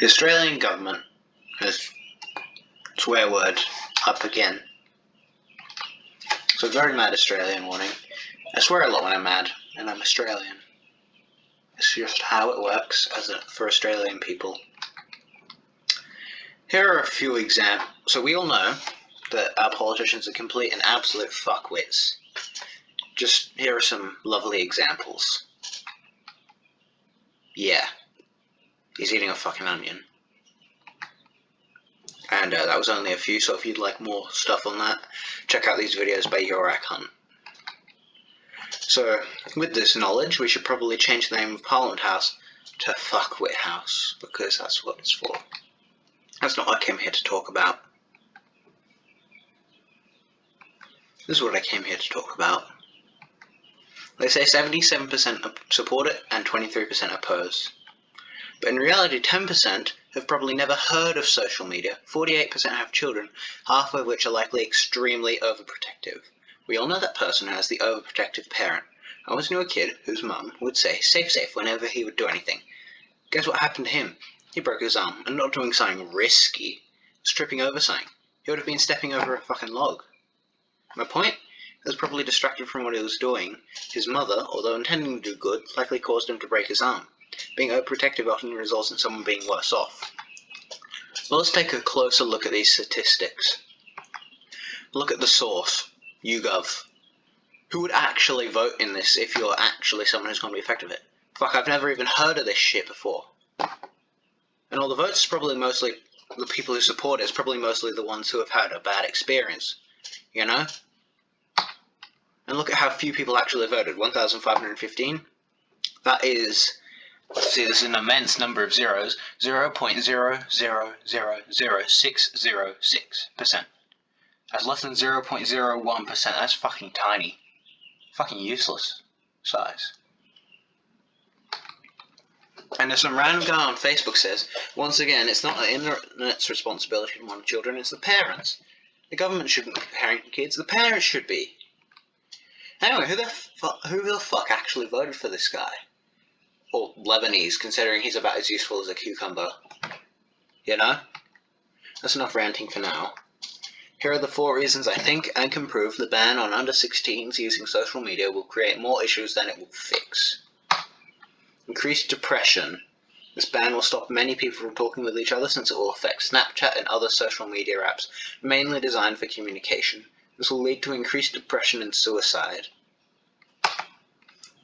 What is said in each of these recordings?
The Australian government has swear word up again. So very mad Australian warning. I swear a lot when I'm mad, and I'm Australian. It's just how it works for Australian people. Here are a few examples. So we all know that our politicians are complete and absolute fuckwits. Just here are some lovely examples. Yeah. He's eating a fucking onion. And that was only a few, so if you'd like more stuff on that, check out these videos by Yorak Hunt. So, with this knowledge, we should probably change the name of Parliament House to Fuckwit House, because that's what it's for. That's not what I came here to talk about. This is what I came here to talk about. They say 77% support it and 23% oppose. But in reality, 10% have probably never heard of social media, 48% have children, half of which are likely extremely overprotective. We all know that person who has the overprotective parent. I once knew a kid whose mum would say, safe, safe, whenever he would do anything. Guess what happened to him? He broke his arm, and not doing something risky, he was tripping over something. He would have been stepping over a fucking log. My point? He was probably distracted from what he was doing. His mother, although intending to do good, likely caused him to break his arm. Being overprotective often results in someone being worse off. Well, let's take a closer look at these statistics. Look at the source, YouGov. Who would actually vote in this if you're actually someone who's going to be affected with it? Fuck, I've never even heard of this shit before. And all the votes is probably mostly, the people who support it is probably mostly the ones who have had a bad experience. You know? And look at how few people actually voted. 1,515. That is, see, this is an immense number of zeros. 0.0000606%. That's less than 0.01%. That's fucking tiny. Fucking useless size. And if some random guy on Facebook says, once again, it's not the internet's responsibility to monitor children, it's the parents. The government shouldn't be parenting kids, the parents should be. Anyway, who the fuck actually voted for this guy? Or Lebanese, considering he's about as useful as a cucumber. You know? That's enough ranting for now. Here are the 4 reasons I think and can prove the ban on under 16s using social media will create more issues than it will fix. Increased depression. This ban will stop many people from talking with each other since it will affect Snapchat and other social media apps, mainly designed for communication. This will lead to increased depression and suicide.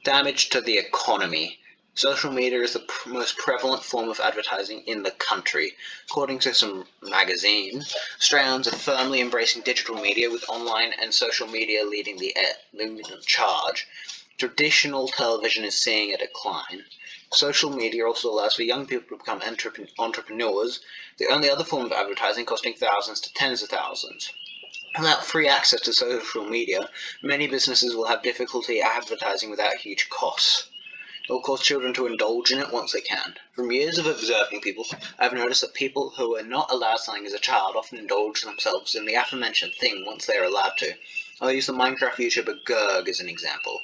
Damage to the economy. Social media is the most prevalent form of advertising in the country. According to some magazines, Australians are firmly embracing digital media, with online and social media leading the charge. Traditional television is seeing a decline. Social media also allows for young people to become entrepreneurs, the only other form of advertising costing thousands to tens of thousands. Without free access to social media, many businesses will have difficulty advertising without huge costs. It will cause children to indulge in it once they can. From years of observing people, I have noticed that people who were not allowed something as a child often indulge themselves in the aforementioned thing once they are allowed to. I'll use the Minecraft YouTuber Gerg as an example.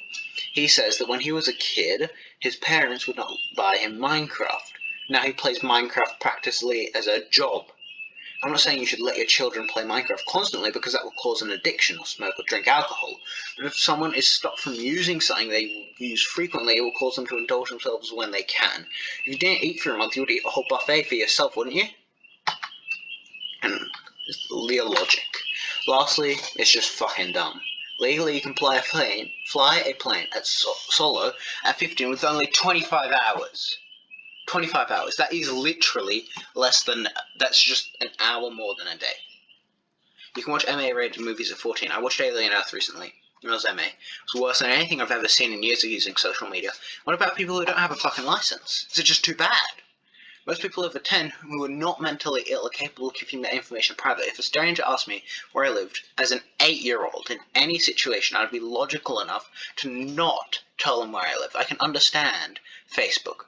He says that when he was a kid, his parents would not buy him Minecraft. Now he plays Minecraft practically as a job. I'm not saying you should let your children play Minecraft constantly, because that will cause an addiction or smoke or drink alcohol. But if someone is stopped from using something they use frequently, it will cause them to indulge themselves when they can. If you didn't eat for a month, you would eat a whole buffet for yourself, wouldn't you? And it's the logic. Lastly, it's just fucking dumb. Legally, you can fly a plane at solo at 15 with only 25 hours. 25 hours. That is literally that's just an hour more than a day. You can watch MA-rated movies at 14. I watched Alien Earth recently. It was MA. It was worse than anything I've ever seen in years of using social media. What about people who don't have a fucking license? Is it just too bad? Most people over 10 who are not mentally ill are capable of keeping their information private. If a stranger asked me where I lived as an 8-year-old in any situation, I'd be logical enough to not tell them where I live. I can understand Facebook.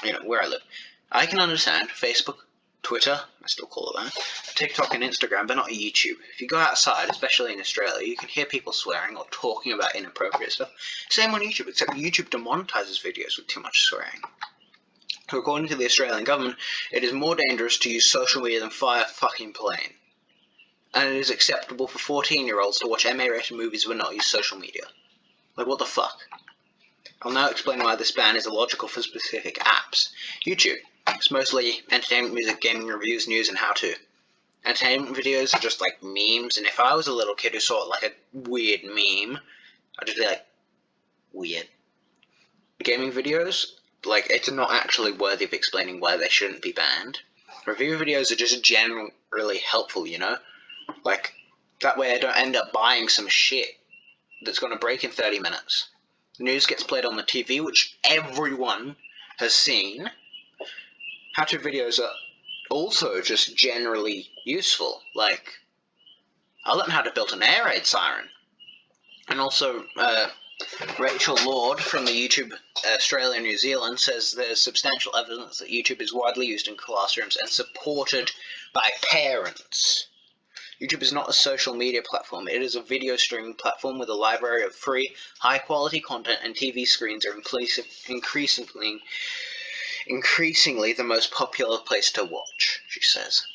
You know, where I live. I can understand Facebook, Twitter, I still call it that, TikTok and Instagram, but not YouTube. If you go outside, especially in Australia, you can hear people swearing or talking about inappropriate stuff. Same on YouTube, except YouTube demonetizes videos with too much swearing. According to the Australian government, it is more dangerous to use social media than fire a fucking plane. And it is acceptable for 14-year-olds to watch MA-rated movies but not use social media. Like, what the fuck? I'll now explain why this ban is illogical for specific apps. YouTube. It's mostly entertainment, music, gaming, reviews, news, and how-to. Entertainment videos are just like memes, and if I was a little kid who saw like a weird meme, I'd just be like, weird. Gaming videos, like, it's not actually worthy of explaining why they shouldn't be banned. Review videos are just generally helpful, you know? Like, that way I don't end up buying some shit that's going to break in 30 minutes. The news gets played on the TV, which everyone has seen. How-to videos are also just generally useful. Like, I learned how to build an air raid siren. And also, Rachel Lord from the YouTube Australia and New Zealand says there's substantial evidence that YouTube is widely used in classrooms and supported by parents. YouTube is not a social media platform. It is a video streaming platform with a library of free, high-quality content, and TV screens are increasingly the most popular place to watch, she says.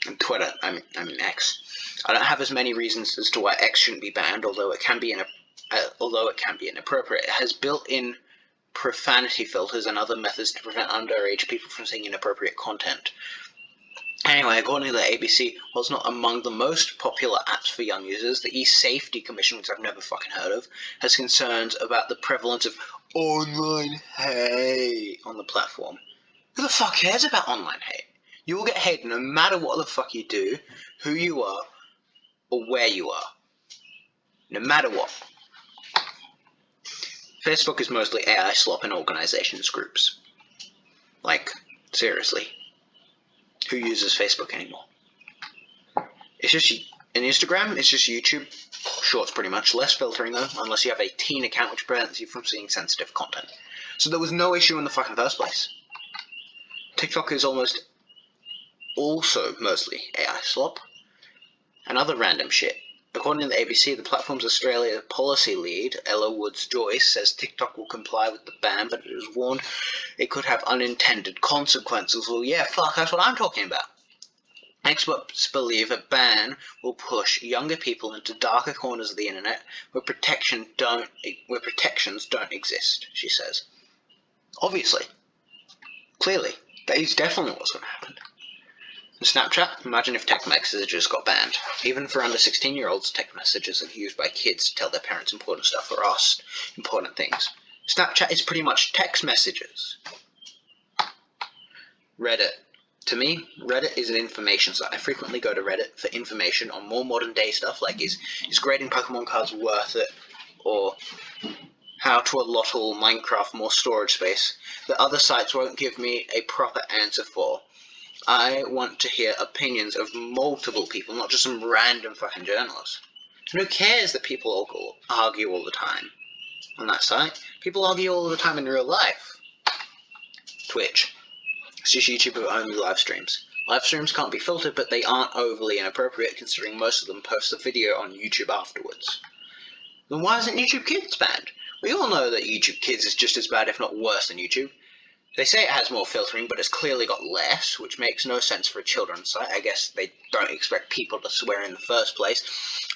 And Twitter, I mean X. I don't have as many reasons as to why X shouldn't be banned, although it can be inappropriate. It has built-in profanity filters and other methods to prevent underage people from seeing inappropriate content. Anyway, according to the ABC, while it's not among the most popular apps for young users, the E-Safety Commission, which I've never fucking heard of, has concerns about the prevalence of online hate on the platform. Who the fuck cares about online hate? You will get hate no matter what the fuck you do, who you are, or where you are. No matter what. Facebook is mostly AI slop in organizations groups. Like, seriously. Who uses Facebook anymore? It's just, in Instagram, it's just YouTube Shorts pretty much. Less filtering though, unless you have a teen account which prevents you from seeing sensitive content. So there was no issue in the fucking first place. TikTok is almost also mostly AI slop and other random shit. According to the ABC, the platform's Australia policy lead, Ella Woods-Joyce, says TikTok will comply with the ban, but it is warned it could have unintended consequences. Well, yeah, fuck, that's what I'm talking about. Experts believe a ban will push younger people into darker corners of the internet where protections don't exist, she says. Obviously. Clearly. That is definitely what's going to happen. Snapchat, imagine if text messages got banned. Even for under 16-year-olds, text messages are used by kids to tell their parents important stuff or ask important things. Snapchat is pretty much text messages. Reddit. To me, Reddit is an information site. I frequently go to Reddit for information on more modern day stuff like is grading Pokemon cards worth it, or how to allottle Minecraft more storage space that other sites won't give me a proper answer for. I want to hear opinions of multiple people, not just some random fucking journalist. And who cares that people argue all the time on that site? People argue all the time in real life. Twitch. It's just YouTube who only live streams. Live streams can't be filtered, but they aren't overly inappropriate considering most of them post the video on YouTube afterwards. Then why isn't YouTube Kids banned? We all know that YouTube Kids is just as bad, if not worse, than YouTube. They say it has more filtering, but it's clearly got less, which makes no sense for a children's site. I guess they don't expect people to swear in the first place.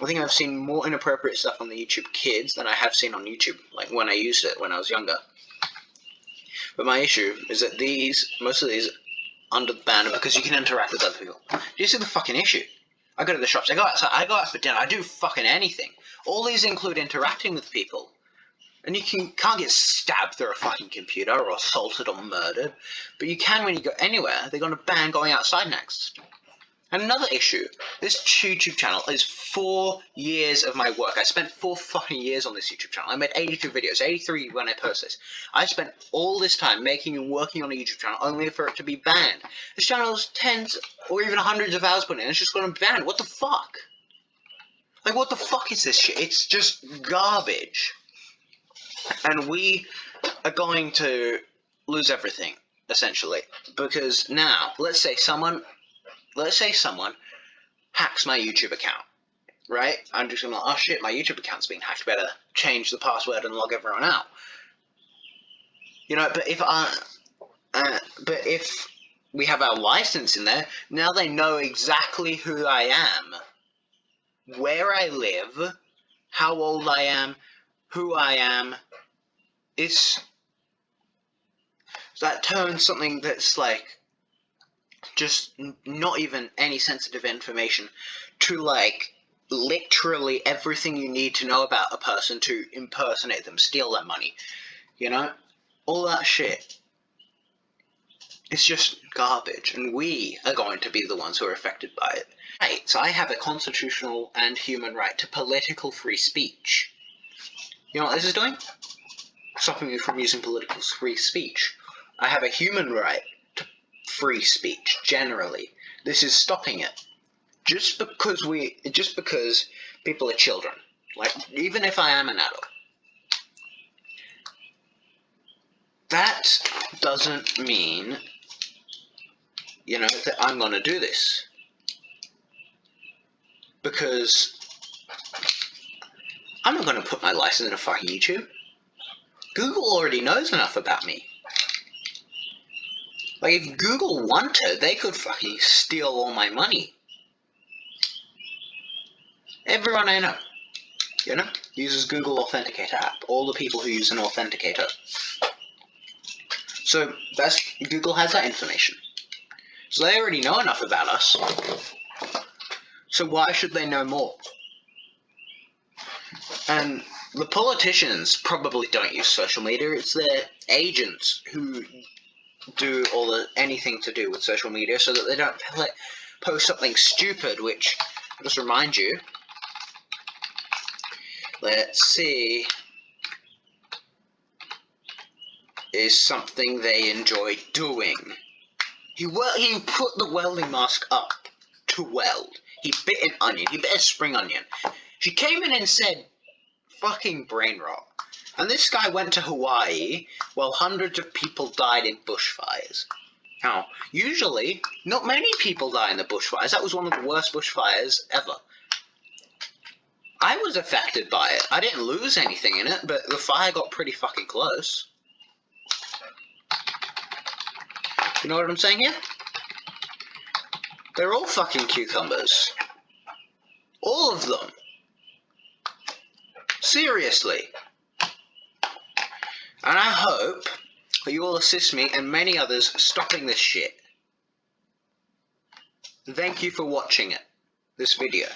I think I've seen more inappropriate stuff on the YouTube Kids than I have seen on YouTube, like when I used it when I was younger. But my issue is that most of these under the ban because you can interact with other people. Do you see the fucking issue? I go to the shops, I go outside, I go out for dinner, I do fucking anything. All these include interacting with people. And you can't get stabbed through a fucking computer or assaulted or murdered. But you can when you go anywhere. They're going to ban going outside next. And another issue, this YouTube channel is 4 years of my work. I spent 4 fucking years on this YouTube channel. I made 82 videos, 83 when I post this. I spent all this time making and working on a YouTube channel only for it to be banned. This channel is tens or even hundreds of hours put in. It's just going to be banned. What the fuck? Like, what the fuck is this shit? It's just garbage. And we are going to lose everything, essentially. Because now, let's say someone hacks my YouTube account, right? I'm just going to be like, oh shit, my YouTube account's being hacked, better change the password and log everyone out. You know, but if But if we have our license in there, now they know exactly who I am, where I live, how old I am, who I am. That turns something that's like just not even any sensitive information to like literally everything you need to know about a person to impersonate them, steal their money, you know? All that shit. It's just garbage, and we are going to be the ones who are affected by it. Right, so I have a constitutional and human right to political free speech. You know what this is doing? Stopping me from using political free speech. I have a human right to free speech, generally. This is stopping it. Just because people are children. Like, even if I am an adult. That doesn't mean, that I'm going to do this. Because I'm not going to put my license in a fucking YouTube. Google already knows enough about me. Like, if Google wanted, they could fucking steal all my money. Everyone I know, uses Google Authenticator app. All the people who use an authenticator. So, Google has that information. So they already know enough about us. So why should they know more? And the politicians probably don't use social media. It's their agents who do anything to do with social media so that they don't post something stupid, which, I'll just remind you, let's see, is something they enjoy doing. He put the welding mask up to weld. He bit an onion. He bit a spring onion. She came in and said, fucking brain rot. And this guy went to Hawaii while hundreds of people died in bushfires. Now, usually, not many people die in the bushfires. That was one of the worst bushfires ever. I was affected by it. I didn't lose anything in it, but the fire got pretty fucking close. You know what I'm saying here? They're all fucking cucumbers. All of them. Seriously. And I hope that you will assist me and many others stopping this shit. Thank you for watching this video.